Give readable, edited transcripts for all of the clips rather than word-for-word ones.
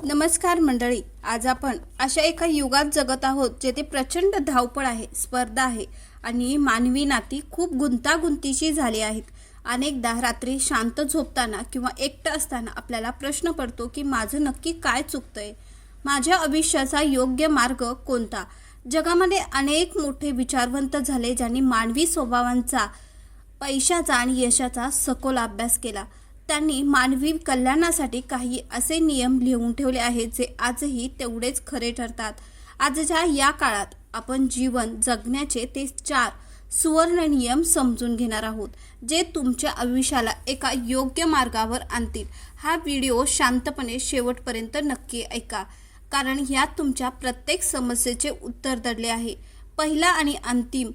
नमस्कार मंडळी, आज आपण अशा एका युगात जगत आहोत जेथे प्रचंड धावपळ आहे, स्पर्धा आहे आणि मानवी नाती खूप गुंतागुंतीची झाली आहेत. अनेकदा रात्री शांत झोपताना किंवा एकटं असताना आपल्याला प्रश्न पडतो की माझं नक्की काय चुकतंय, माझ्या आयुष्याचा योग्य मार्ग कोणता. जगामध्ये अनेक मोठे विचारवंत झाले ज्यांनी मानवी स्वभावांचा, पैशाचा आणि यशाचा सखोल अभ्यास केला. त्यांनी मानवी कल्याणासाठी काही असे नियम लिहून ठेवले आहेत जे आजही तेवढेच खरे ठरतात. आजच्या या काळात आपण जीवन जगण्याचे ते 4 सुवर्ण नियम समजून घेणार आहोत, जे तुमच्या आयुष्याला एका योग्य मार्गावर आणतील. हा व्हिडिओ शांतपणे शेवटपर्यंत नक्की ऐका, कारण यात तुमच्या प्रत्येक समस्येचे उत्तर दडले आहे. पहिला आणि अंतिम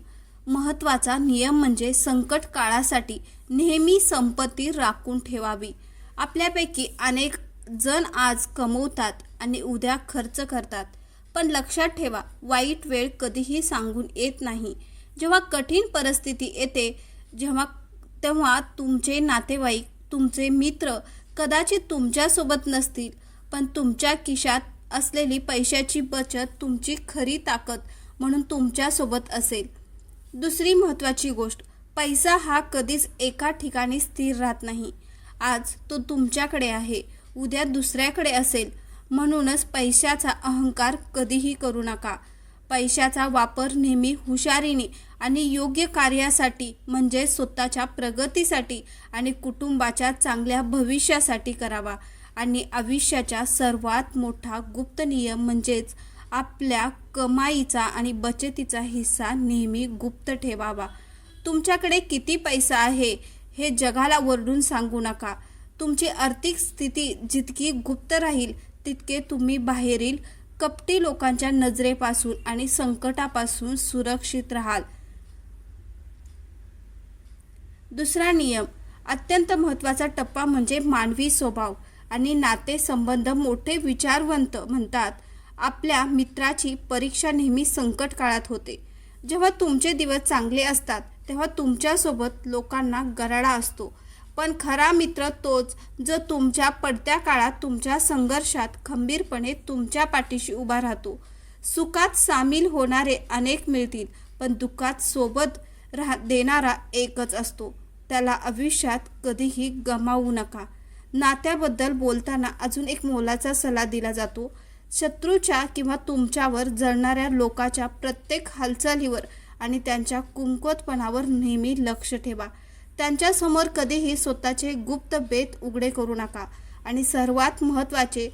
महत्त्वाचा नियम म्हणजे संकट काळासाठी नेहमी संपत्ती राखून ठेवावी. आपल्यापैकी अनेक जण आज कमवतात आणि उद्या खर्च करतात, पण लक्षात ठेवा, वाईट वेळ कधीही सांगून येत नाही. जेव्हा कठीण परिस्थिती येते तेव्हा तुमचे नातेवाईक, तुमचे मित्र कदाचित तुमच्यासोबत नसतील, पण तुमच्या खिशात असलेली पैशाची बचत तुमची खरी ताकद म्हणून तुमच्यासोबत असेल. दुसरी महत्त्वाची गोष्ट, पैसा हा कधीच एका ठिकाणी स्थिर राहत नाही. आज तो तुमच्याकडे आहे, उद्या दुसऱ्याकडे असेल. म्हणूनच पैशाचा अहंकार कधीही करू नका. पैशाचा वापर नेहमी हुशारीने आणि योग्य कार्यासाठी, म्हणजे स्वतःच्या प्रगतीसाठी आणि कुटुंबाच्या चांगल्या भविष्यासाठी करावा. आणि आयुष्याचा सर्वात मोठा गुप्त नियम म्हणजेच आपल्या कमाईचा आणि बचतीचा हिस्सा नेहमी गुप्त ठेवावा. तुमच्याकडे किती पैसा आहे हे जगाला ओरडून सांगू नका. तुमची आर्थिक स्थिती जितकी गुप्त राहील तितके तुम्ही बाहेरील कपटी लोकांच्या नजरेपासून आणि संकटापासून सुरक्षित राहाल. दुसरा नियम, अत्यंत महत्त्वाचा टप्पा म्हणजे मानवी स्वभाव आणि नातेसंबंध. मोठे विचारवंत म्हणतात, आपल्या मित्राची परीक्षा नेहमी संकट काळात होते. जेव्हा तुमचे दिवस चांगले असतात तेव्हा तुमच्यासोबत लोकांना गराडा असतो, पण खरा मित्र तोच जो तुमच्या पडत्या काळात, तुमच्या संघर्षात खंबीरपणे तुमच्या पाठीशी उभा राहतो. सुखात सामील होणारे अनेक मिळतील, पण दुःखात सोबत देणारा एकच असतो. त्याला आयुष्यात कधीही गमावू नका. नात्याबद्दल बोलताना अजून एक मोलाचा सल्ला दिला जातो. शत्रूच्या किंवा तुमच्यावर जळणाऱ्या लोकांच्या प्रत्येक हालचालीवर आणि त्यांच्या कमकुवतपणावर नेहमी लक्ष ठेवा. त्यांच्यासमोर कधीही स्वतःचे गुप्त बेत उघडे करू नका. आणि सर्वात महत्त्वाचे,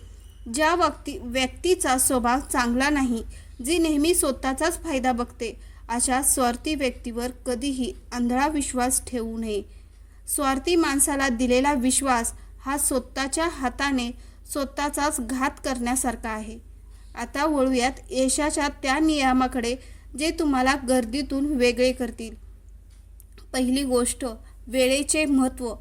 ज्या व्यक्तीचा स्वभाव चांगला नाही, जी नेहमी स्वतःचाच फायदा बघते, अशा स्वार्थी व्यक्तीवर कधीही आंधळा विश्वास ठेवू नये. स्वार्थी माणसाला दिलेला विश्वास हा स्वतःच्या हाताने स्वतःचाच घात करण्यासारखा आहे. आता वळूयात यशाच्या त्या नियमाकडे जे तुम्हाला गर्दीतून वेगळे करतील. पहिली गोष्ट, वेळेचे महत्त्व.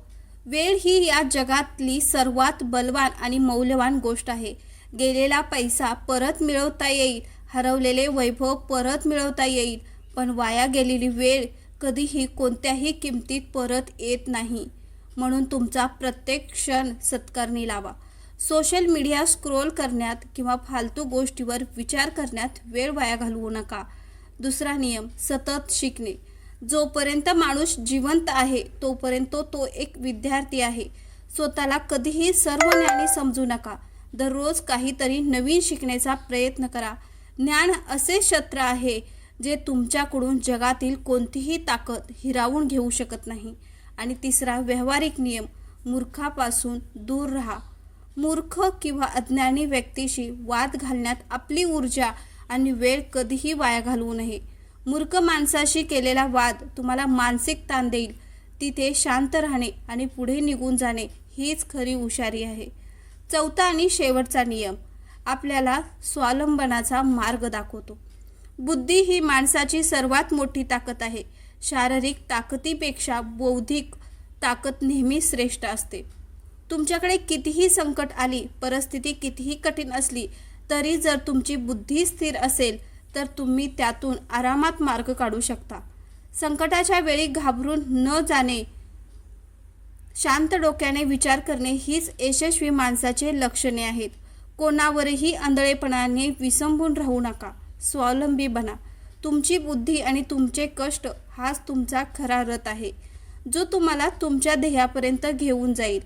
वेळ ही या जगातली सर्वात बलवान आणि मौल्यवान गोष्ट आहे. गेलेला पैसा परत मिळवता येईल, हरवलेले वैभव परत मिळवता येईल, पण वाया गेलेली वेळ कधीही कोणत्याही किमतीत परत येत नाही. म्हणून तुमचा प्रत्येक क्षण सत्कारणी लावा. सोशल मीडिया स्क्रोल करण्यात किंवा फालतू गोष्टीवर विचार करण्यात वेळ वाया घालवू नका. दुसरा नियम, सतत शिकणे. जोपर्यंत माणूस जिवंत आहे तोपर्यंत तो एक विद्यार्थी आहे. स्वतःला कधीही सर्वज्ञानी समजू नका. दररोज काहीतरी नवीन शिकण्याचा प्रयत्न करा. ज्ञान असे शस्त्र आहे जे तुमच्याकडून जगातील कोणतीही ताकद हिरावून घेऊ शकत नाही. आणि तिसरा व्यावहारिक नियम, मूर्खापासून दूर राहा. मूर्ख किंवा अज्ञानी व्यक्तीशी वाद घालण्यात आपली ऊर्जा आणि वेळ कधीही वाया घालवू नये. मूर्ख माणसाशी केलेला वाद तुम्हाला मानसिक ताण देईल. तिथे शांत राहणे आणि पुढे निघून जाणे हीच खरी हुशारी आहे. चौथा आणि शेवटचा नियम आपल्याला स्वावलंबनाचा मार्ग दाखवतो. बुद्धी ही माणसाची सर्वात मोठी ताकद आहे. शारीरिक ताकदीपेक्षा बौद्धिक ताकद नेहमी श्रेष्ठ असते. तुमच्याकडे कितीही संकट आली, परिस्थिती कितीही कठीण असली तरी जर तुमची बुद्धी स्थिर असेल तर तुम्ही त्यातून आरामात मार्ग काढू शकता. संकटाच्या वेळी घाबरून न जाणे, शांत डोक्याने विचार करणे हीच यशस्वी माणसाचे लक्षणे आहेत. कोणावरही आंधळेपणाने विसंबून राहू नका. स्वावलंबी बना. तुमची बुद्धी आणि तुमचे कष्ट हाच तुमचा खरा रथ आहे, जो तुम्हाला तुमच्या ध्येयापर्यंत घेऊन जाईल.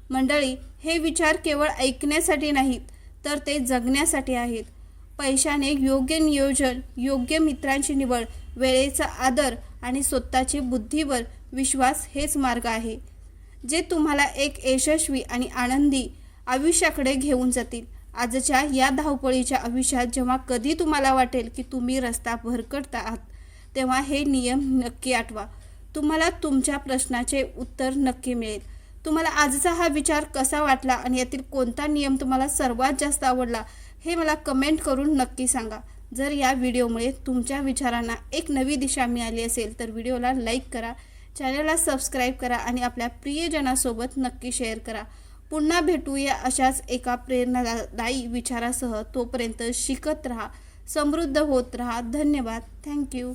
मंडळी, हे विचार केवळ ऐकण्यासाठी नाहीत, तर ते जगण्यासाठी आहेत. पैशाने योग्य नियोजन, योग्य मित्रांची निवड, वेळेचा आदर आणि स्वतःची बुद्धीवर विश्वास हेच मार्ग आहे, जे तुम्हाला एक यशस्वी आणि आनंदी आयुष्याकडे घेऊन जातील. आजच्या या धावपळीच्या आयुष्यात जेव्हा कधी तुम्हाला वाटेल की तुम्ही रस्ता भरकटत आहात, तेव्हा हे नियम नक्की आठवा. तुम्हाला तुमच्या प्रश्नाचे उत्तर नक्की मिळेल. तुम्हाला आजचा हा विचार कसा वाटला आणि यातील कोणता नियम तुम्हाला सर्वात जास्त आवडला, हे मला कमेंट करून नक्की सांगा. जर या व्हिडिओमुळे तुमच्या विचारांना एक नवी दिशा मिळाली असेल तर व्हिडिओला लाईक करा, चॅनलला सबस्क्राईब करा आणि आपल्या प्रियजनासोबत नक्की शेअर करा. पुन्हा भेटूया अशाच एका प्रेरणादायी विचारासह. तोपर्यंत शिकत राहा, समृद्ध होत राहा. धन्यवाद. थँक्यू.